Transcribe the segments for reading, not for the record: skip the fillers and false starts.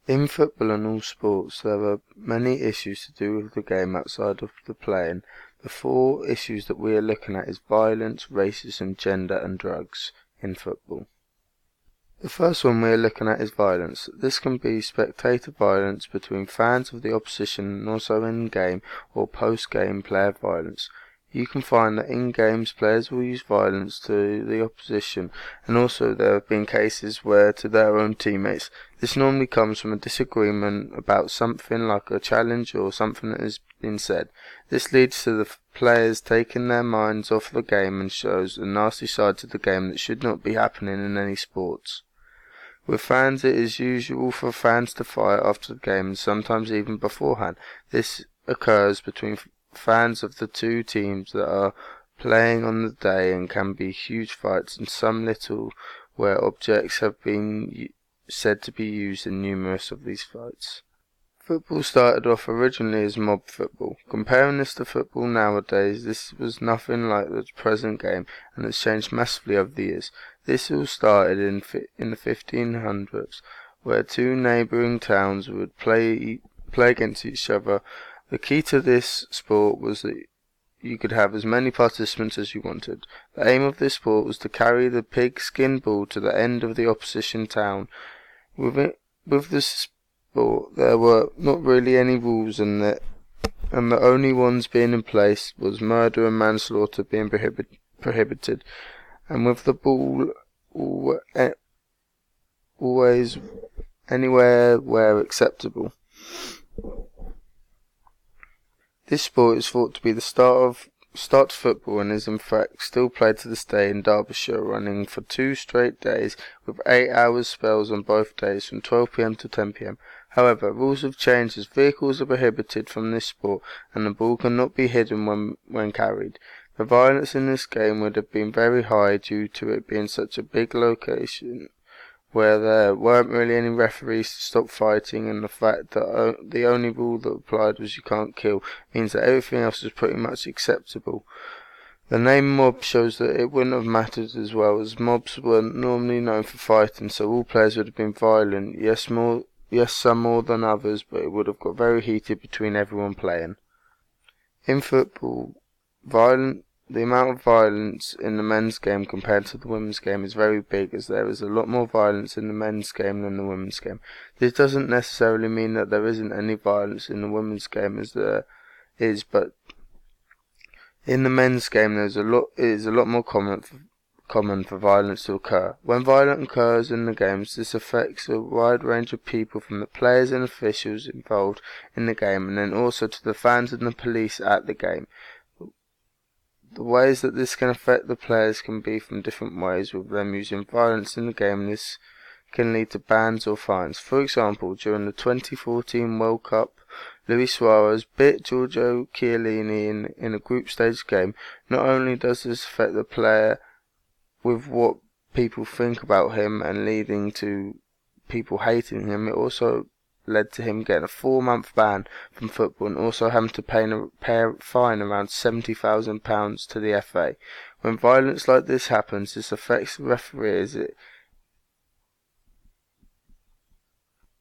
In football and all sports, there are many issues to do with the game outside of the playing. The four issues that we are looking at is violence, racism, gender and drugs in football. The first one we are looking at is violence. This can be spectator violence between fans of the opposition and also in-game or post-game player violence. You can find that in games players will use violence to the opposition, and also there have been cases where to their own teammates. This normally comes from a disagreement about something like a challenge or something that has been said. This leads to the players taking their minds off the game and shows a nasty side to the game that should not be happening in any sports. With fans, it is usual for fans to fight after the game and sometimes even beforehand. This occurs between fans of the two teams that are playing on the day and can be huge fights and some little where objects have been said to be used in numerous of these fights. Football started off originally as mob football. Comparing this to football nowadays, this was nothing like the present game and has changed massively over the years. This all started in the 1500s, where two neighbouring towns would play against each other. The key to this sport was that you could have as many participants as you wanted. The aim of this sport was to carry the pig-skin ball to the end of the opposition town. With this sport, there were not really any rules, and the only ones being in place was murder and manslaughter being prohibited, and with the ball always anywhere where acceptable. This sport is thought to be the start to football and is in fact still played to this day in Derbyshire, running for 2 straight days with 8 hours spells on both days from 12 p.m. to 10 p.m. However, rules have changed as vehicles are prohibited from this sport and the ball cannot be hidden when carried. The violence in this game would have been very high due to it being such a big location where there weren't really any referees to stop fighting, and the fact that the only rule that applied was you can't kill means that everything else is pretty much acceptable. The name mob shows that it wouldn't have mattered, as well as mobs weren't normally known for fighting, so all players would have been violent, yes some more than others, but it would have got very heated between everyone playing. In football, the amount of violence in the men's game compared to the women's game is very big, as there is a lot more violence in the men's game than the women's game. This doesn't necessarily mean that there isn't any violence in the women's game as there is, but in the men's game it is a lot more common for violence to occur. When violence occurs in the games, this affects a wide range of people, from the players and officials involved in the game, and then also to the fans and the police at the game. The ways that this can affect the players can be from different ways, with them using violence in the game, and this can lead to bans or fines. For example, during the 2014 World Cup, Luis Suarez bit Giorgio Chiellini in a group stage game. Not only does this affect the player with what people think about him and leading to people hating him, it also led to him getting a 4-month ban from football and also having to pay a fine around £70,000 to the FA. When violence like this happens, this affects the referee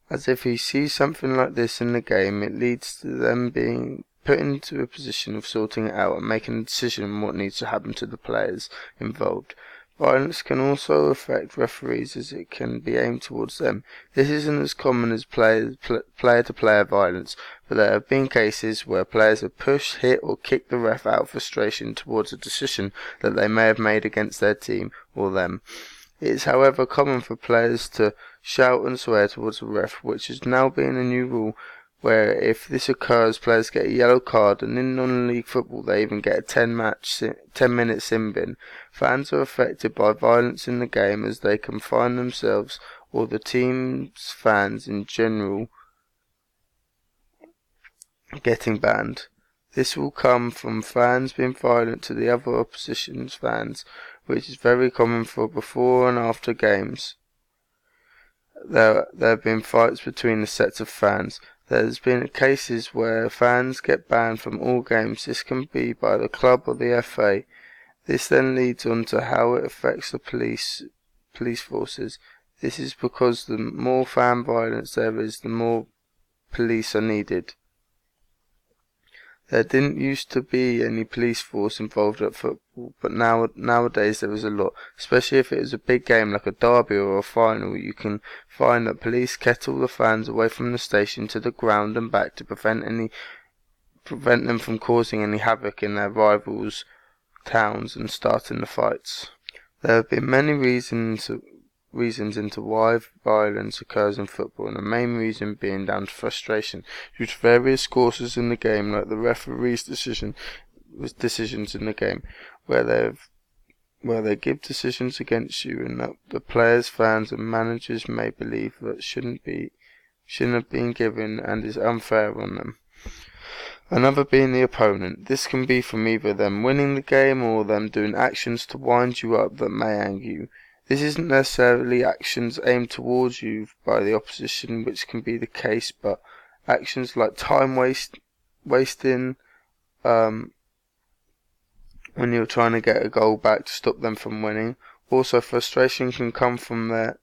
as if he sees something like this in the game, it leads to them being put into a position of sorting it out and making a decision on what needs to happen to the players involved. Violence can also affect referees, as it can be aimed towards them. This isn't as common as player-to-player violence, but there have been cases where players have pushed, hit or kicked the ref out of frustration towards a decision that they may have made against their team or them. It is, however, common for players to shout and swear towards the ref, which is now being a new rule, where if this occurs, players get a yellow card, and in non-league football they even get a 10-minute sin bin. Fans are affected by violence in the game, as they can find themselves or the team's fans in general getting banned. This will come from fans being violent to the other opposition's fans, which is very common for before and after games. There have been fights between the sets of fans. There has been cases where fans get banned from all games. This can be by the club or the FA. This then leads on to how it affects the police forces. This is because the more fan violence there is, the more police are needed. There didn't used to be any police force involved at football, but nowadays there is a lot, especially if it is a big game like a derby or a final. You can find that police kettle the fans away from the stadium to the ground and back to prevent them from causing any havoc in their rivals' towns and starting the fights. There have been many reasons into why violence occurs in football, and the main reason being down to frustration due to various causes in the game, like the referee's decisions in the game, where they give decisions against you, and that the players, fans, and managers may believe that shouldn't have been given and is unfair on them. Another being the opponent. This can be from either them winning the game or them doing actions to wind you up that may anger you. This isn't necessarily actions aimed towards you by the opposition, which can be the case, but actions like time wasting when you're trying to get a goal back to stop them from winning. Also, frustration can come from there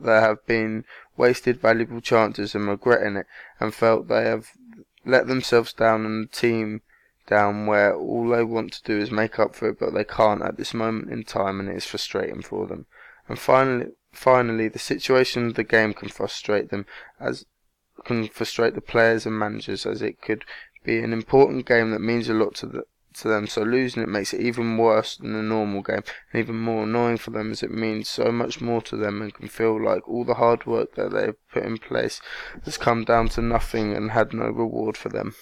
have been wasted valuable chances and regretting it, and felt they have let themselves down and the team down, where all they want to do is make up for it, but they can't at this moment in time, and it is frustrating for them. And finally, the situation of the game can frustrate the players and managers, as it could be an important game that means a lot to them, so losing it makes it even worse than a normal game, and even more annoying for them, as it means so much more to them and can feel like all the hard work that they have put in place has come down to nothing and had no reward for them.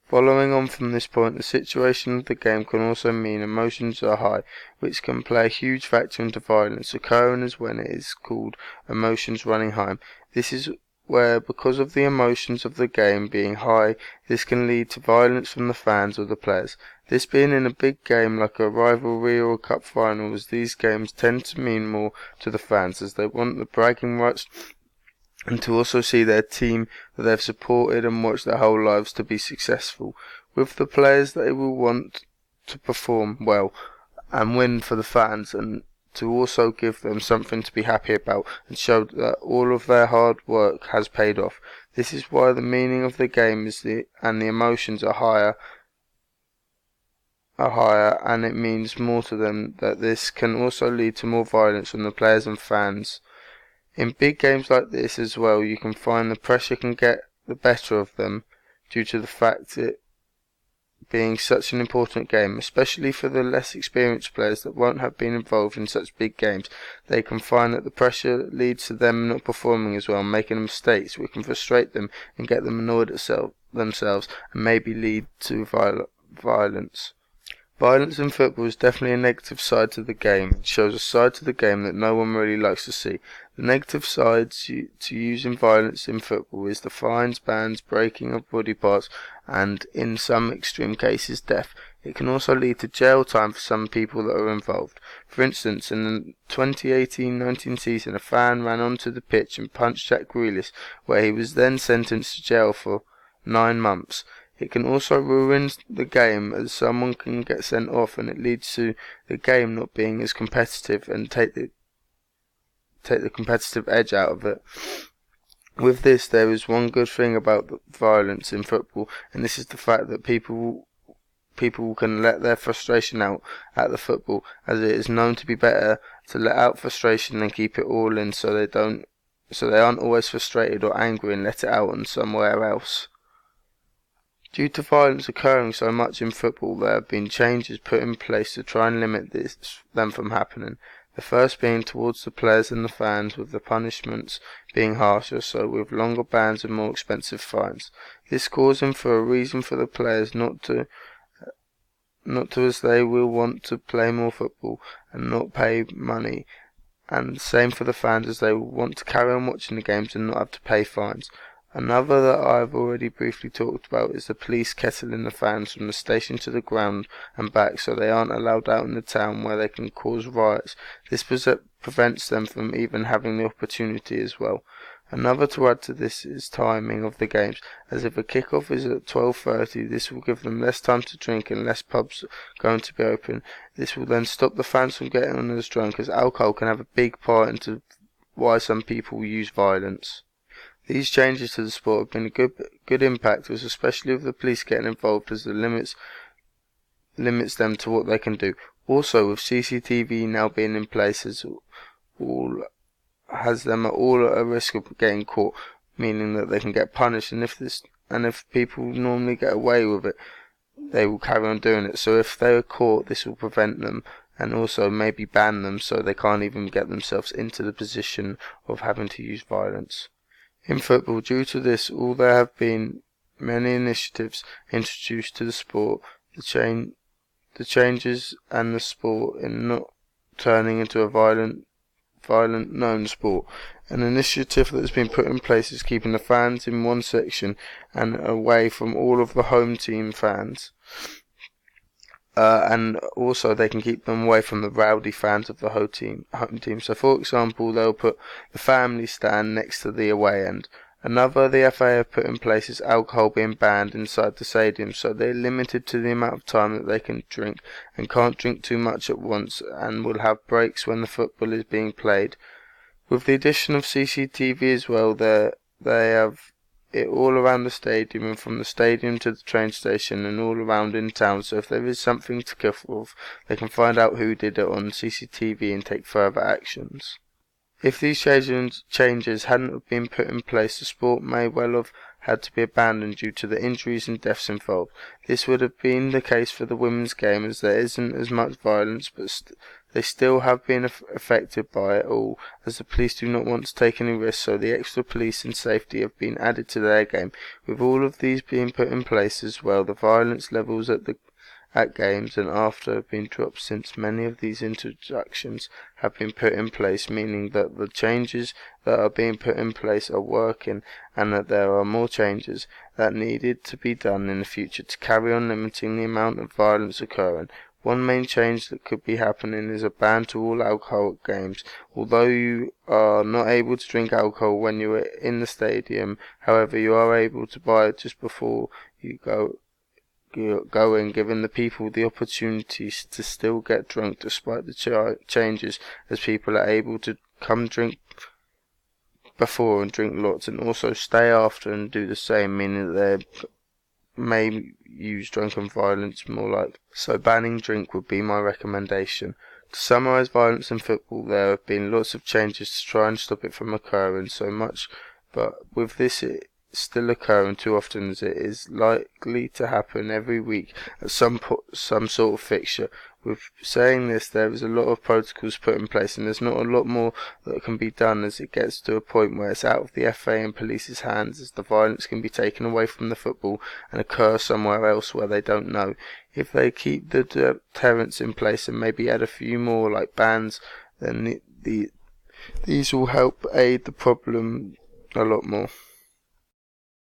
Following on from this point, the situation of the game can also mean emotions are high, which can play a huge factor into violence occurring, as when it is called emotions running high. This is where, because of the emotions of the game being high, this can lead to violence from the fans or the players. This being in a big game like a rivalry or a cup final, as these games tend to mean more to the fans, as they want the bragging rights and to also see their team that they've supported and watched their whole lives to be successful. With the players, they will want to perform well and win for the fans, and to also give them something to be happy about and show that all of their hard work has paid off. This is why the meaning of the game and the emotions are higher, and it means more to them. That this can also lead to more violence from the players and fans. In big games like this as well, you can find the pressure can get the better of them due to the fact it being such an important game, especially for the less experienced players that won't have been involved in such big games. They can find that the pressure leads to them not performing as well, making mistakes, which can frustrate them and get them annoyed at themselves, and maybe lead to violence. Violence in football is definitely a negative side to the game. It shows a side to the game that no one really likes to see. The negative side to using violence in football is the fines, bans, breaking of body parts, and in some extreme cases, death. It can also lead to jail time for some people that are involved. For instance, in the 2018-19 season, a fan ran onto the pitch and punched Jack Grealish, where he was then sentenced to jail for 9 months. It can also ruin the game, as someone can get sent off, and it leads to the game not being as competitive and take the competitive edge out of it. With this, there is one good thing about the violence in football, and this is the fact that people can let their frustration out at the football, as it is known to be better to let out frustration than keep it all in, so they aren't always frustrated or angry and let it out on somewhere else. Due to violence occurring so much in football, there have been changes put in place to try and limit them from happening. The first being towards the players and the fans, with the punishments being harsher, so with longer bans and more expensive fines. This causing for a reason for the players not to, as they will want to play more football and not pay money, and the same for the fans, as they will want to carry on watching the games and not have to pay fines. Another that I've already briefly talked about is the police kettling the fans from the station to the ground and back, so they aren't allowed out in the town where they can cause riots. This prevents them from even having the opportunity as well. Another to add to this is timing of the games, as if a kick-off is at 12:30, this will give them less time to drink and less pubs going to be open. This will then stop the fans from getting as drunk, as alcohol can have a big part into why some people use violence. These changes to the sport have been a good impact, especially with the police getting involved, as the limits them to what they can do. Also, with CCTV now being in place, has them all at a risk of getting caught, meaning that they can get punished. And if people normally get away with it, they will carry on doing it. So if they are caught, this will prevent them, and also maybe ban them, so they can't even get themselves into the position of having to use violence. In football, due to this, there have been many initiatives introduced to the sport. The changes and the sport in not turning into a violent known sport. An initiative that has been put in place is keeping the fans in one section and away from all of the home team fans. And also they can keep them away from the rowdy fans of the home team. So for example, they'll put the family stand next to the away end. Another the FA have put in place is alcohol being banned inside the stadium, so they're limited to the amount of time that they can drink and can't drink too much at once, and will have breaks when the football is being played. With the addition of CCTV as well, they have it all around the stadium, and from the stadium to the train station and all around in town, so if there is something to kill off, they can find out who did it on CCTV and take further actions. If these changes hadn't been put in place, the sport may well have had to be abandoned due to the injuries and deaths involved. This would have been the case for the women's game, as there isn't as much violence, but they still have been affected by it all, as the police do not want to take any risks, so the extra police and safety have been added to their game. With all of these being put in place as well, the violence levels at games and after have been dropped, since many of these introductions have been put in place, meaning that the changes that are being put in place are working, and that there are more changes that needed to be done in the future to carry on limiting the amount of violence occurring. One main change that could be happening is a ban to all alcohol at games. Although you are not able to drink alcohol when you are in the stadium, however, you are able to buy it just before you go in, giving the people the opportunities to still get drunk despite the changes, as people are able to come drink before and drink lots, and also stay after and do the same, meaning that they may use drunken violence more like. So banning drink would be my recommendation. To summarise violence in football, there have been lots of changes to try and stop it from occurring so much, but with this still occurring too often, as it is likely to happen every week at some sort of fixture. With saying this, there is a lot of protocols put in place, and there's not a lot more that can be done, as it gets to a point where it's out of the FA and police's hands, as the violence can be taken away from the football and occur somewhere else where they don't know. If they keep the deterrents in place and maybe add a few more like bans, then these will help aid the problem a lot more.